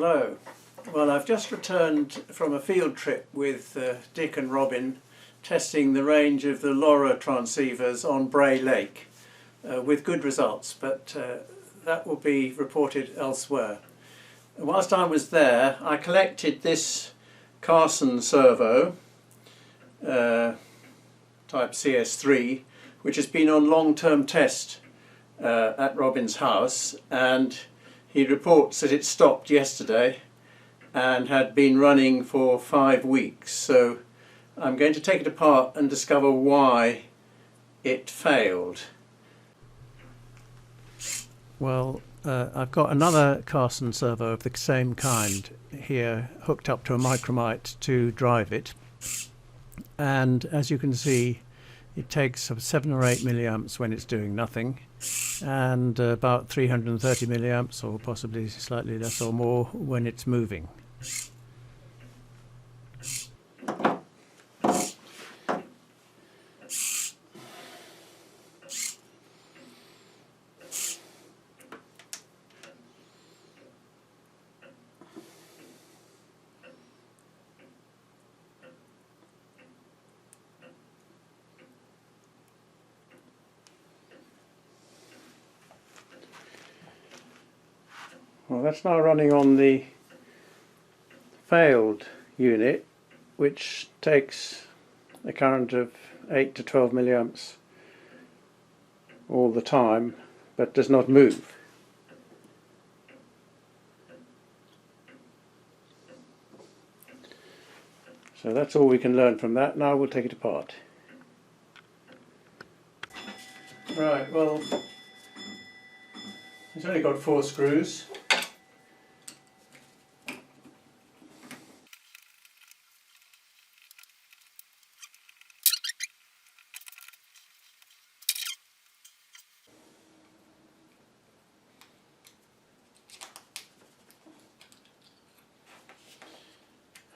Hello. Well, I've just returned from a field trip with Dick and Robin testing the range of the LoRa transceivers on Bray Lake with good results, but that will be reported elsewhere. Whilst I was there, I collected this Carson servo type CS3, which has been on long-term test at Robin's house, and he reports that it stopped yesterday and had been running for 5 weeks. So I'm going to take it apart and discover why it failed. Well, I've got another Carson servo of the same kind here hooked up to a micromite to drive it, and as you can see it takes 7 or 8 milliamps when it's doing nothing, and about 330 milliamps or possibly slightly less or more when it's moving. Well, that's now running on the failed unit, which takes a current of 8 to 12 milliamps all the time, but does not move. So that's all we can learn from that. Now we'll take it apart. Right, well, it's only got 4 screws.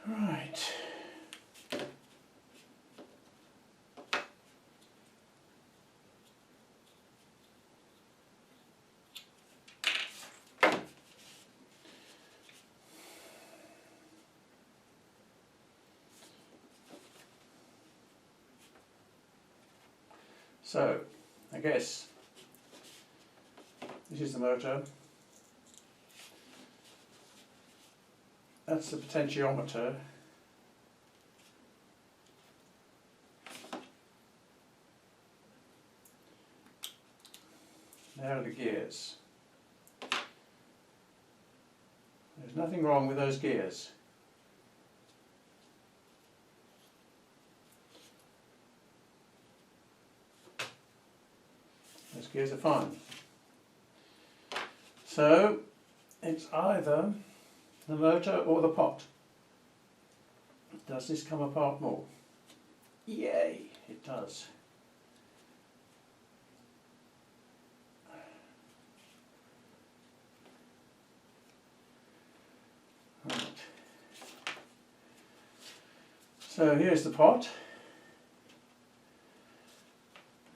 Right. So, I guess this is the motor. That's the potentiometer. There are the gears. There's nothing wrong with those gears. Those gears are fine. So it's either the motor or the pot. Does this come apart more? Yay, it does. Right. So here's the pot,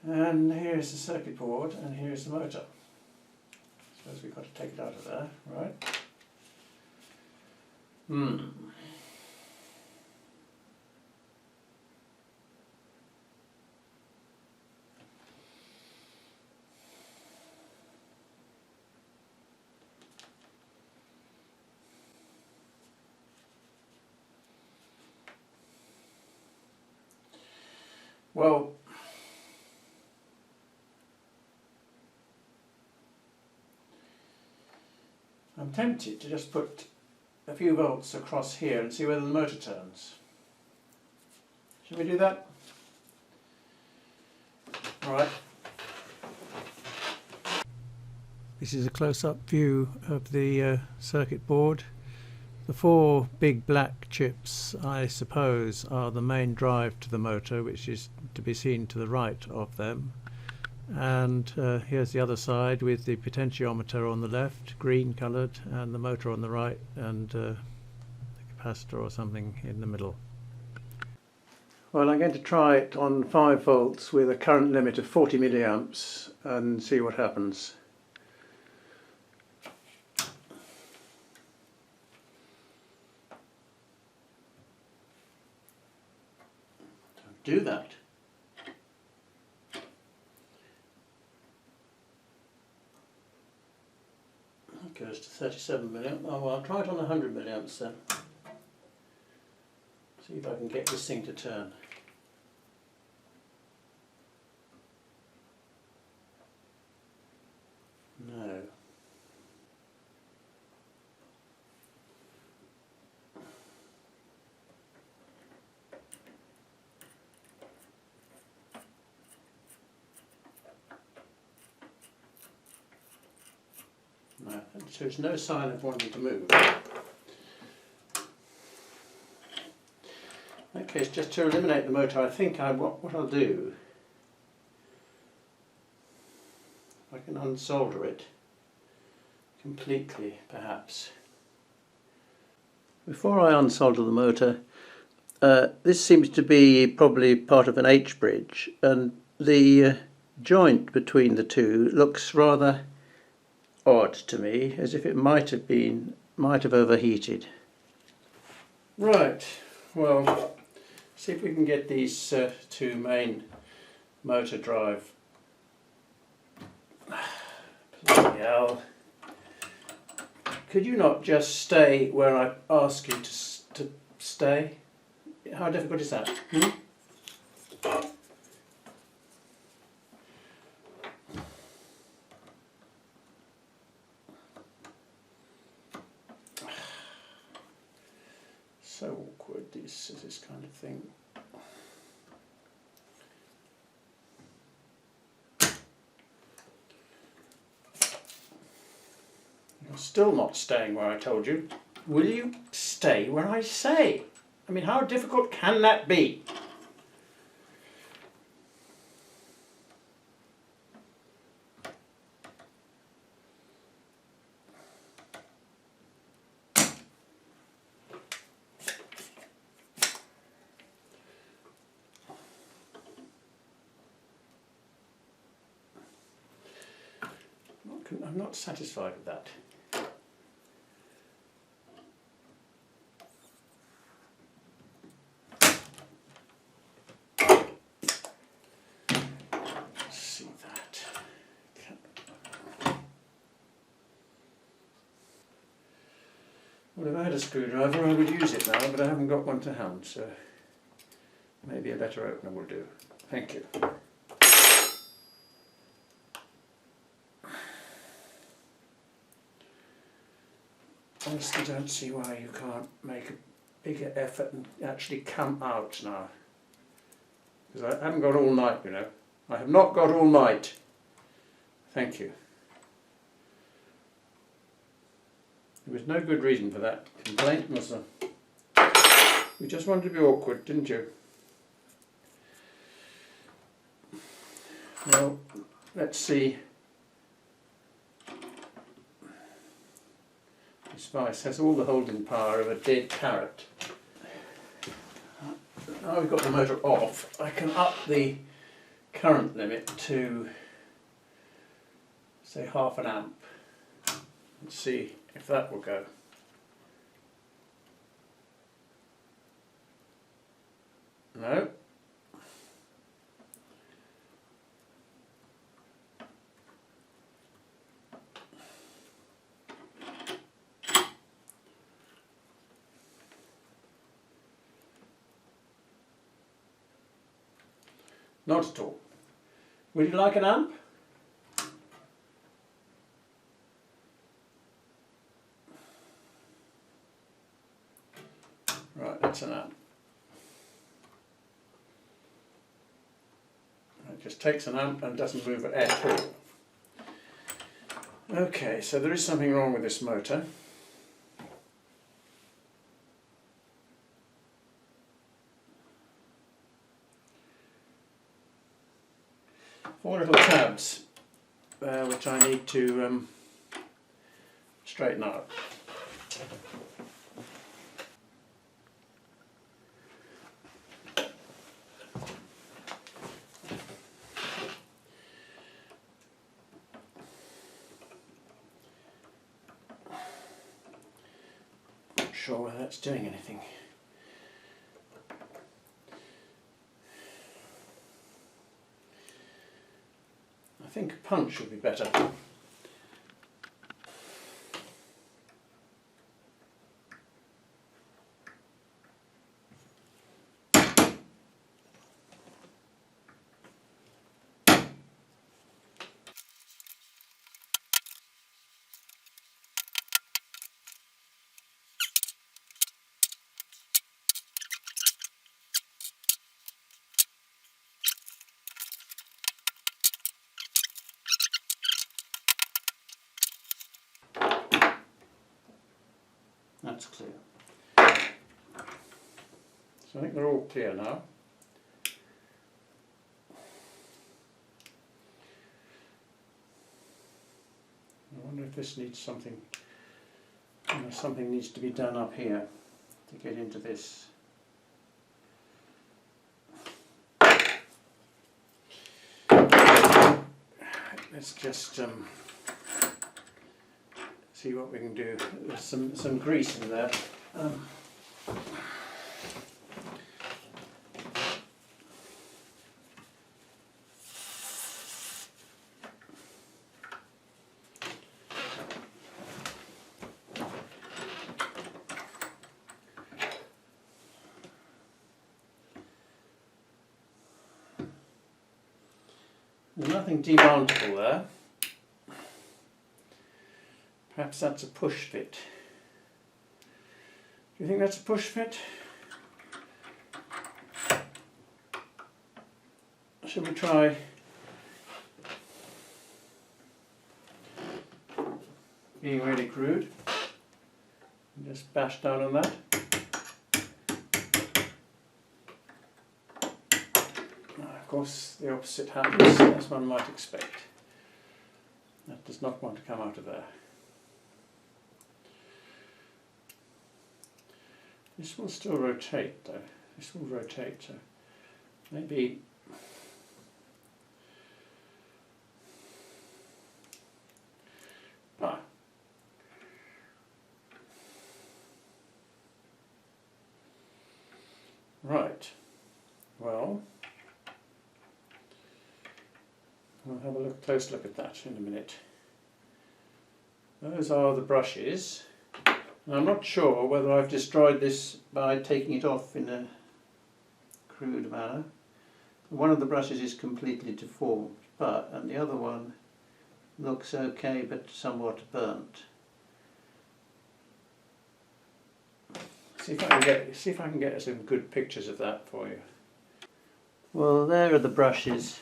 and here's the circuit board, and here's the motor. I suppose we've got to take it out of there, right? Well, I'm tempted to just put a few volts across here and see whether the motor turns. Shall we do that? Alright. This is a close-up view of the circuit board. The 4 big black chips, I suppose, are the main drive to the motor, which is to be seen to the right of them. And here's the other side with the potentiometer on the left, green coloured, and the motor on the right, and the capacitor or something in the middle. Well, I'm going to try it on 5 volts with a current limit of 40 milliamps and see what happens. do that. That goes to 37 milliamps. Oh well, I'll try it on 100 milliamps then. See if I can get this thing to turn. No. No, so there's no sign of wanting to move. In that case, just to eliminate the motor, I think what I'll do, I can unsolder it completely, perhaps. Before I unsolder the motor, this seems to be probably part of an H-bridge, and the joint between the two looks rather odd to me, as if it might have overheated. Right, well, see if we can get these two main motor drive. Bloody hell. Could you not just stay where I ask you to stay? How difficult is that? So awkward, this kind of thing. You're still not staying where I told you. Will you stay where I say? I mean, how difficult can that be? I'm not satisfied with that. Let's see that. Well, if I had a screwdriver, I would use it now, but I haven't got one to hand, so maybe a letter opener will do. Thank you. Honestly, don't see why you can't make a bigger effort and actually come out now. Because I haven't got all night, you know. I have not got all night. Thank you. There was no good reason for that complaint, was there? You just wanted to be awkward, didn't you? Well, let's see. This vice has all the holding power of a dead carrot. Now we've got the motor off, I can up the current limit to, say, 0.5 amp. Let's see if that will go. No. Not at all. Would you like an amp? Right, that's an amp. It just takes an amp and doesn't move it at all. Okay, so there is something wrong with this motor. Four little tabs which I need to straighten out. Not sure whether that's doing anything. think a punch would be better. That's clear. So I think they're all clear now. I wonder if this needs something, something needs to be done up here to get into this. Let's just see what we can do. There's some grease in there. There's nothing demountable there. Perhaps that's a push fit. Do you think that's a push fit? Should we try being really crude and just bash down on that? Of course the opposite happens, as one might expect. That does not want to come out of there. This will still rotate though. This will rotate, so maybe right. Well, we'll have a close look at that in a minute. Those are the brushes. I'm not sure whether I've destroyed this by taking it off in a crude manner. One of the brushes is completely deformed, and the other one looks okay but somewhat burnt. See if I can get some good pictures of that for you. Well, there are the brushes.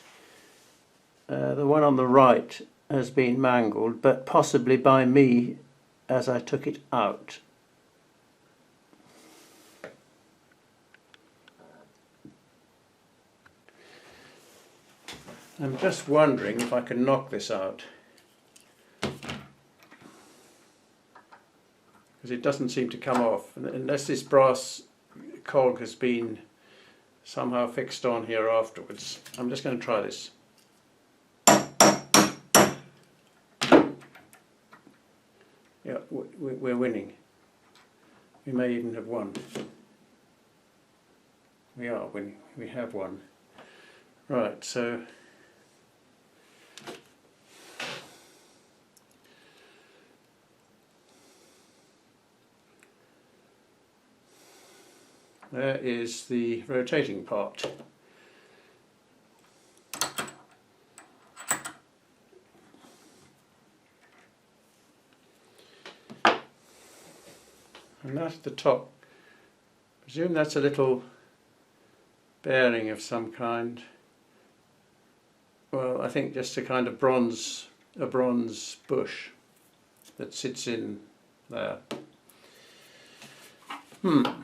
The one on the right has been mangled, but possibly by me as I took it out. I'm just wondering if I can knock this out, because it doesn't seem to come off unless this brass cog has been somehow fixed on here afterwards. I'm just going to try this. Yeah, we're winning. We may even have won. We are winning. We have won. Right, so there is the rotating part. And that's the top. I presume that's a little bearing of some kind. Well, I think just a kind of bronze bush that sits in there. Let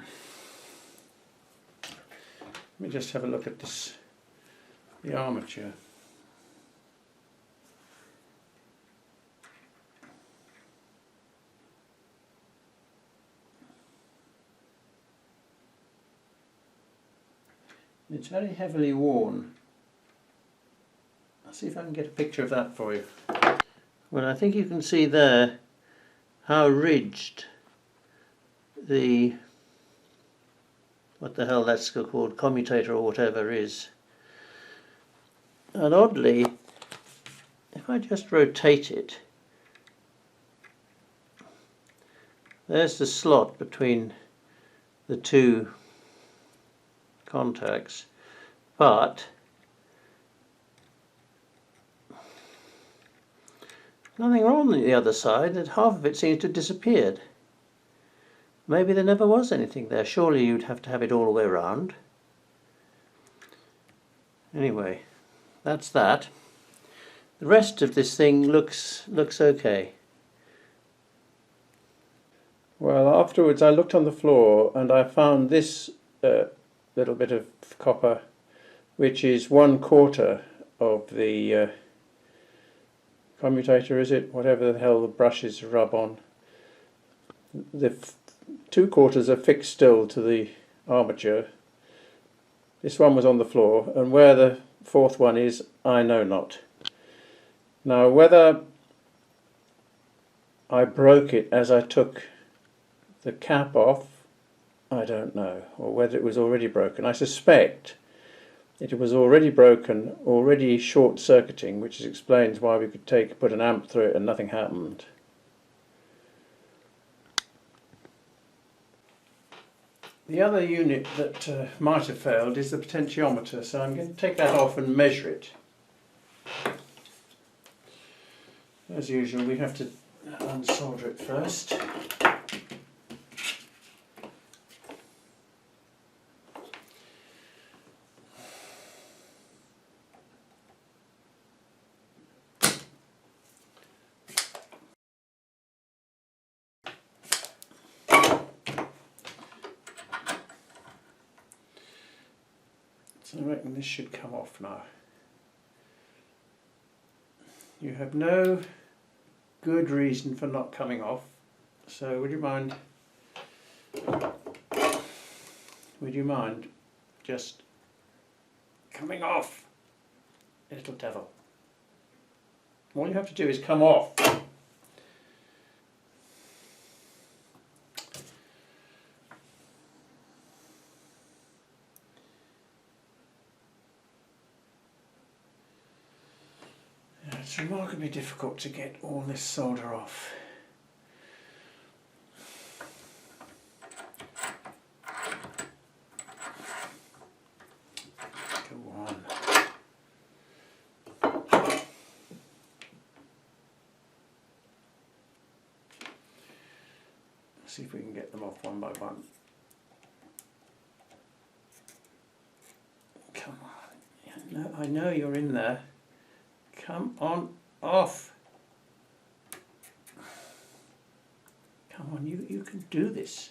me just have a look at this, the armature. It's very heavily worn. I'll see if I can get a picture of that for you. Well, I think you can see there how ridged the, what the hell that's called, commutator or whatever is. And oddly, if I just rotate it, there's the slot between the two contacts, but nothing wrong on the other side, that half of it seems to have disappeared. Maybe there never was anything there. Surely you'd have to have it all the way around. Anyway, that's that. The rest of this thing looks okay. Well, afterwards I looked on the floor and I found this little bit of copper, which is 1/4 of the commutator, is it? Whatever the hell the brushes rub on. The 2/4 are fixed still to the armature. This one was on the floor, and where the 4th one is, I know not. Now, whether I broke it as I took the cap off, I don't know, or whether it was already broken. I suspect it was already broken, already short-circuiting, which explains why we could put an amp through it and nothing happened. The other unit that might have failed is the potentiometer, so I'm going to take that off and measure it. As usual, we have to unsolder it first. So I reckon this should come off now. You have no good reason for not coming off, so would you mind just coming off, little devil? All you have to do is come off. It's remarkably difficult to get all this solder off. Go on. Let's see if we can get them off one by one. Come on. I know you're in there. Come on off. Come on, you can do this.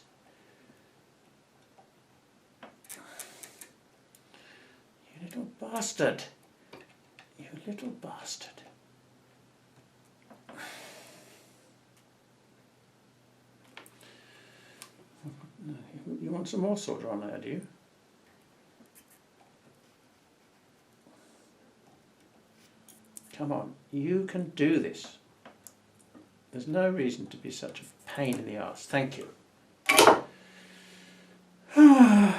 You little bastard. You little bastard. You want some more solder on there, do you? Come on, you can do this. There's no reason to be such a pain in the arse. Thank you. I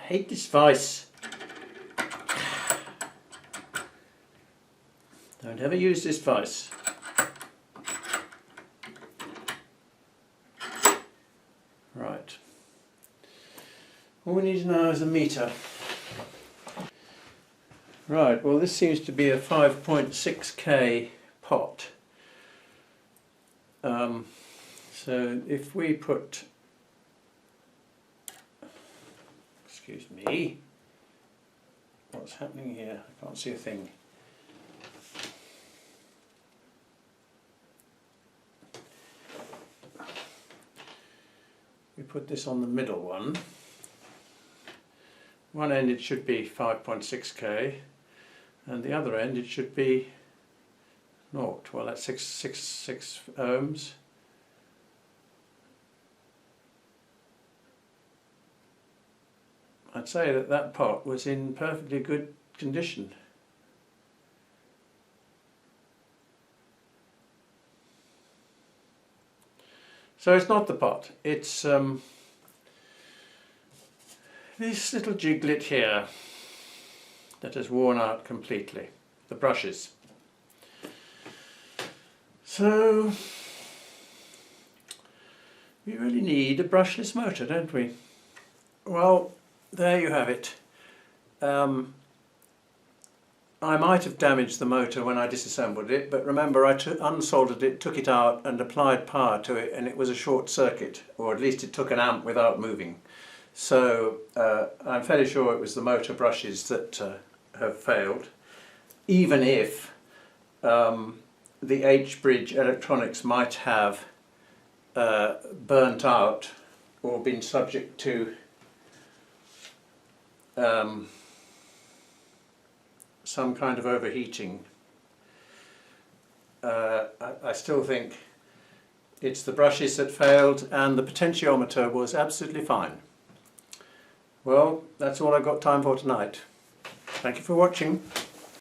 hate this vice. Don't ever use this vice. Right. All we need now is a meter. Right, well this seems to be a 5.6K pot. So if we put, excuse me, what's happening here? I can't see a thing. We put this on the middle one. One end it should be 5.6K and the other end it should be 0. Well, that's 6 ohms. I'd say that that pot was in perfectly good condition. So it's not the pot, it's this little jiglet here that has worn out completely, the brushes. So we really need a brushless motor, don't we? Well, there you have it. I might have damaged the motor when I disassembled it, but remember I unsoldered it, took it out and applied power to it, and it was a short circuit, or at least it took an amp without moving. So I'm fairly sure it was the motor brushes that have failed, even if the H-bridge electronics might have burnt out or been subject to some kind of overheating. I still think it's the brushes that failed, and the potentiometer was absolutely fine. Well, that's all I've got time for tonight. Thank you for watching.